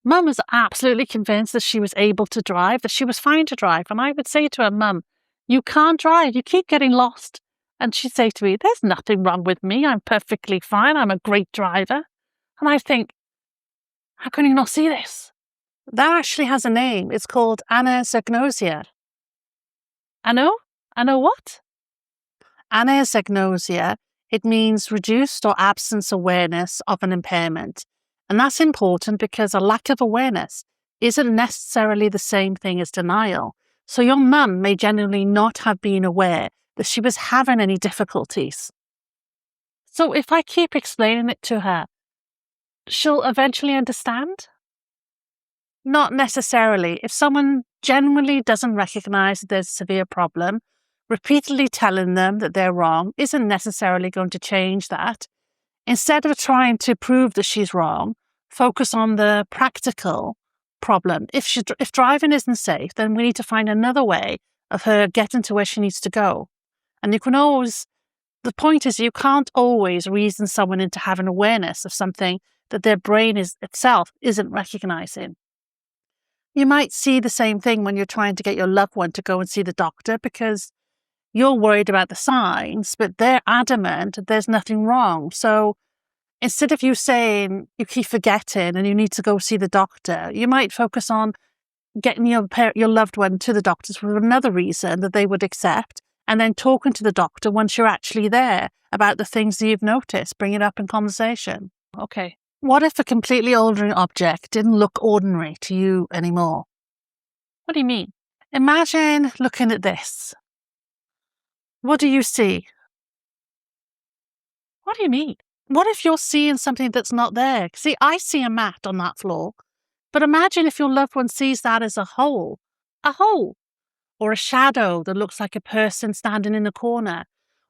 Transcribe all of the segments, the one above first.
Mum was absolutely convinced that she was able to drive, that she was fine to drive. And I would say to her, Mum, you can't drive. You keep getting lost. And she'd say to me, there's nothing wrong with me. I'm perfectly fine. I'm a great driver. And I think, how can you not see this? That actually has a name. It's called anosognosia. Ano what? Anosognosia. It means reduced or absence awareness of an impairment. And that's important because a lack of awareness isn't necessarily the same thing as denial. So your mum may genuinely not have been aware that she was having any difficulties. So if I keep explaining it to her, she'll eventually understand? Not necessarily. If someone genuinely doesn't recognize that there's a severe problem, repeatedly telling them that they're wrong isn't necessarily going to change that. Instead of trying to prove that she's wrong, focus on the practical problem. If driving isn't safe, then we need to find another way of her getting to where she needs to go. And the point is you can't always reason someone into having awareness of something that their brain itself isn't recognizing. You might see the same thing when you're trying to get your loved one to go and see the doctor because you're worried about the signs, but they're adamant that there's nothing wrong. So instead of you saying you keep forgetting and you need to go see the doctor, you might focus on getting your loved one to the doctors for another reason that they would accept, and then talking to the doctor once you're actually there about the things that you've noticed, bring it up in conversation. Okay. What if a completely ordinary object didn't look ordinary to you anymore? What do you mean? Imagine looking at this. What do you see? What do you mean? What if you're seeing something that's not there? See, I see a mat on that floor, but imagine if your loved one sees that as a hole, or a shadow that looks like a person standing in a corner,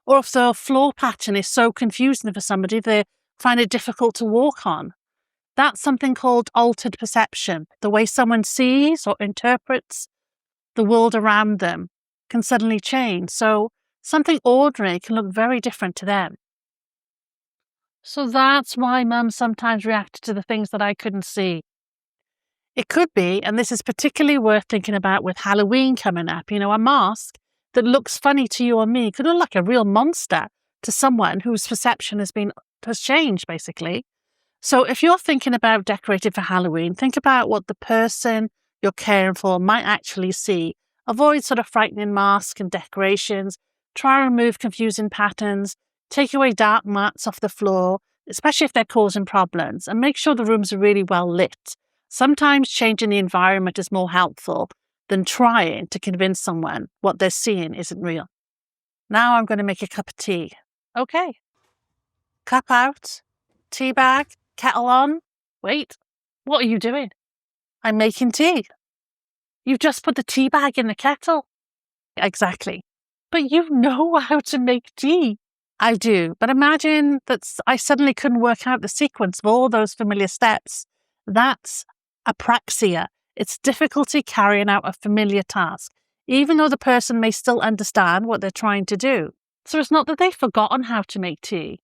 or if the floor pattern is so confusing for somebody they find it difficult to walk on. That's something called altered perception. The way someone sees or interprets the world around them can suddenly change. So something ordinary can look very different to them. So that's why Mum sometimes reacted to the things that I couldn't see. It could be, and this is particularly worth thinking about with Halloween coming up, a mask that looks funny to you or me could look like a real monster to someone whose perception has changed, basically. So if you're thinking about decorating for Halloween, think about what the person you're caring for might actually see. Avoid sort of frightening masks and decorations. Try and remove confusing patterns. Take away dark mats off the floor, especially if they're causing problems, and make sure the rooms are really well lit. Sometimes changing the environment is more helpful than trying to convince someone what they're seeing isn't real. Now I'm going to make a cup of tea. Okay. Cup out, tea bag, kettle on. Wait, what are you doing? I'm making tea. You've just put the tea bag in the kettle. Exactly. But you know how to make tea. I do, but imagine that I suddenly couldn't work out the sequence of all those familiar steps. That's apraxia. It's difficulty carrying out a familiar task, even though the person may still understand what they're trying to do. So it's not that they've forgotten how to make tea.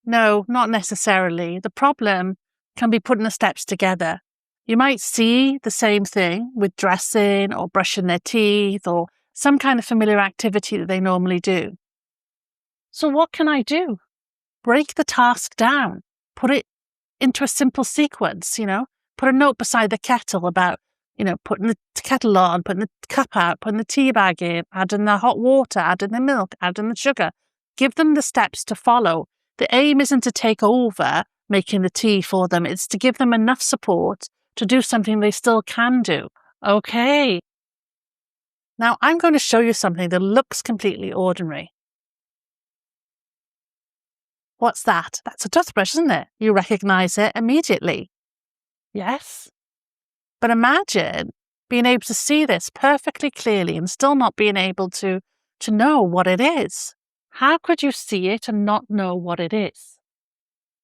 No, not necessarily. The problem can be putting the steps together. You might see the same thing with dressing or brushing their teeth or some kind of familiar activity that they normally do. So what can I do? Break the task down. Put it into a simple sequence, Put a note beside the kettle about, putting the kettle on, putting the cup out, putting the tea bag in, adding the hot water, adding the milk, adding the sugar. Give them the steps to follow. The aim isn't to take over making the tea for them. It's to give them enough support to do something they still can do. Okay. Now I'm going to show you something that looks completely ordinary. What's that? That's a toothbrush, isn't it? You recognize it immediately. Yes. But imagine being able to see this perfectly clearly and still not being able to know what it is. How could you see it and not know what it is?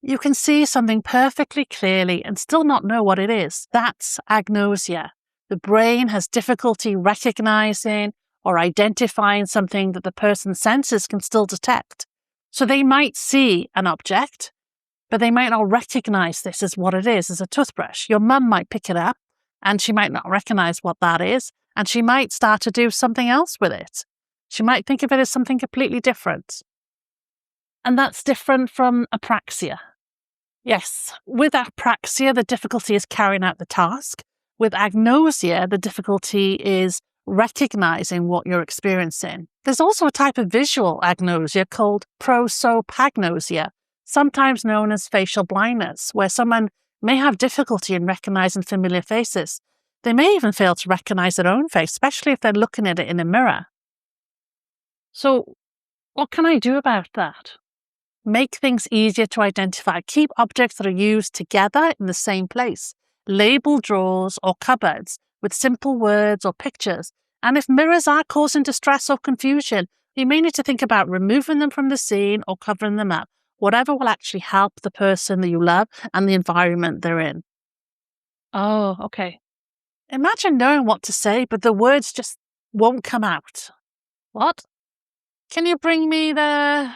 You can see something perfectly clearly and still not know what it is. That's agnosia. The brain has difficulty recognizing or identifying something that the person's senses can still detect. So they might see an object, but they might not recognize this as what it is, as a toothbrush. Your mum might pick it up and she might not recognize what that is, and she might start to do something else with it. She might think of it as something completely different. And that's different from apraxia. Yes, with apraxia, the difficulty is carrying out the task. With agnosia, the difficulty is recognizing what you're experiencing. There's also a type of visual agnosia called prosopagnosia, sometimes known as facial blindness, where someone may have difficulty in recognizing familiar faces. They may even fail to recognize their own face, especially if they're looking at it in a mirror. So, what can I do about that? Make things easier to identify. Keep objects that are used together in the same place. Label drawers or cupboards with simple words or pictures. And if mirrors are causing distress or confusion, you may need to think about removing them from the scene or covering them up. Whatever will actually help the person that you love and the environment they're in. Oh, okay. Imagine knowing what to say, but the words just won't come out. What? Can you bring me the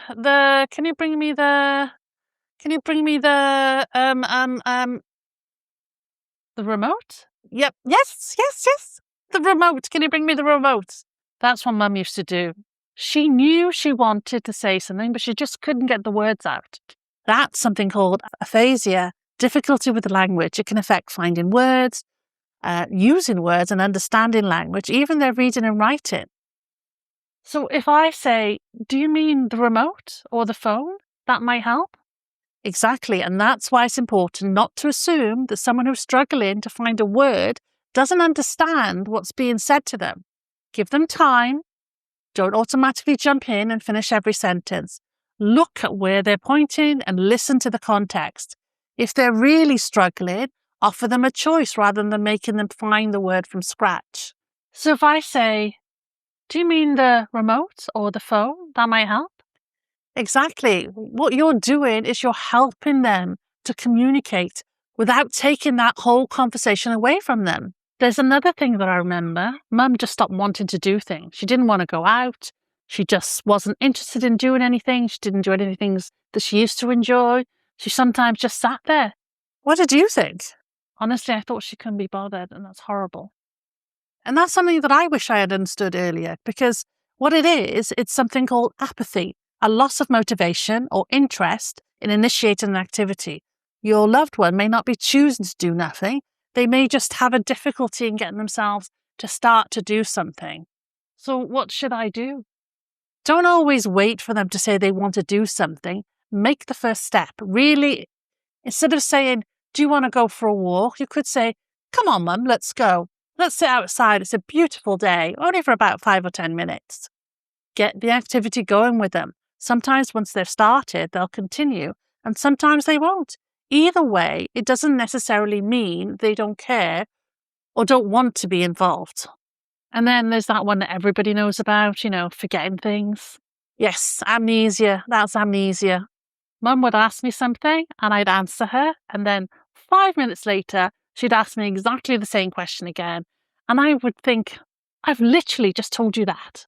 remote? Yep. Yes. The remote. Can you bring me the remote? That's what Mum used to do. She knew she wanted to say something, but she just couldn't get the words out. That's something called aphasia, difficulty with the language. It can affect finding words, using words and understanding language, even their reading and writing. So if I say, do you mean the remote or the phone? That might help. Exactly. And that's why it's important not to assume that someone who's struggling to find a word doesn't understand what's being said to them. Give them time. Don't automatically jump in and finish every sentence. Look at where they're pointing and listen to the context. If they're really struggling, offer them a choice rather than making them find the word from scratch. So if I say, do you mean the remote or the phone? That might help. Exactly. What you're doing is you're helping them to communicate without taking that whole conversation away from them. There's another thing that I remember. Mum just stopped wanting to do things. She didn't want to go out. She just wasn't interested in doing anything. She didn't enjoy any things that she used to enjoy. She sometimes just sat there. What did you think? Honestly, I thought she couldn't be bothered, and that's horrible. And that's something that I wish I had understood earlier, because what it is, it's something called apathy, a loss of motivation or interest in initiating an activity. Your loved one may not be choosing to do nothing. They may just have a difficulty in getting themselves to start to do something. So what should I do? Don't always wait for them to say they want to do something. Make the first step. Really, instead of saying, do you want to go for a walk? You could say, come on, Mum, let's go. Let's sit outside. It's a beautiful day, only for about 5 or 10 minutes. Get the activity going with them. Sometimes once they've started, they'll continue, and sometimes they won't. Either way, it doesn't necessarily mean they don't care or don't want to be involved. And then there's that one that everybody knows about, forgetting things. Yes, amnesia. That's amnesia. Mum would ask me something and I'd answer her, and then 5 minutes later, she'd ask me exactly the same question again. And I would think, I've literally just told you that.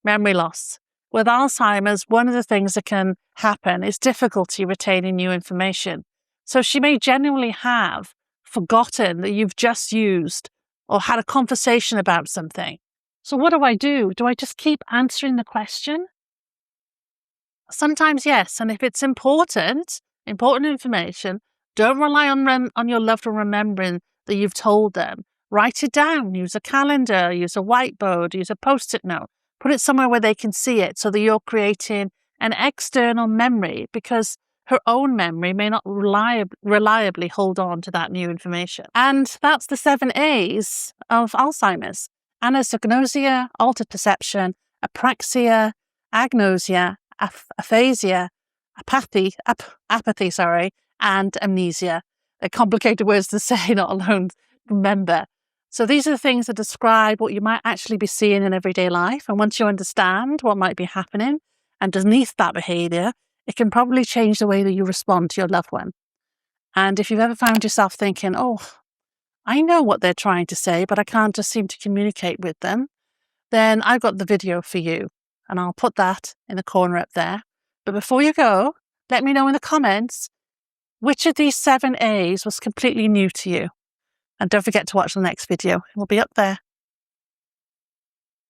Memory loss. With Alzheimer's, one of the things that can happen is difficulty retaining new information. So she may genuinely have forgotten that you've just used or had a conversation about something. So what do? Do I just keep answering the question? Sometimes yes, and if it's important information, don't rely on your loved one remembering that you've told them. Write it down, use a calendar, use a whiteboard, use a post-it note. Put it somewhere where they can see it so that you're creating an external memory, because her own memory may not reliably hold on to that new information. And that's the 7 A's of Alzheimer's. Anosognosia, altered perception, apraxia, agnosia, aphasia, apathy, and amnesia. They're complicated words to say, not alone remember. So these are the things that describe what you might actually be seeing in everyday life. And once you understand what might be happening underneath that behaviour, it can probably change the way that you respond to your loved one. And if you've ever found yourself thinking, oh, I know what they're trying to say, but I can't just seem to communicate with them, then I've got the video for you. And I'll put that in the corner up there. But before you go, let me know in the comments which of these 7 A's was completely new to you? And don't forget to watch the next video. It will be up there.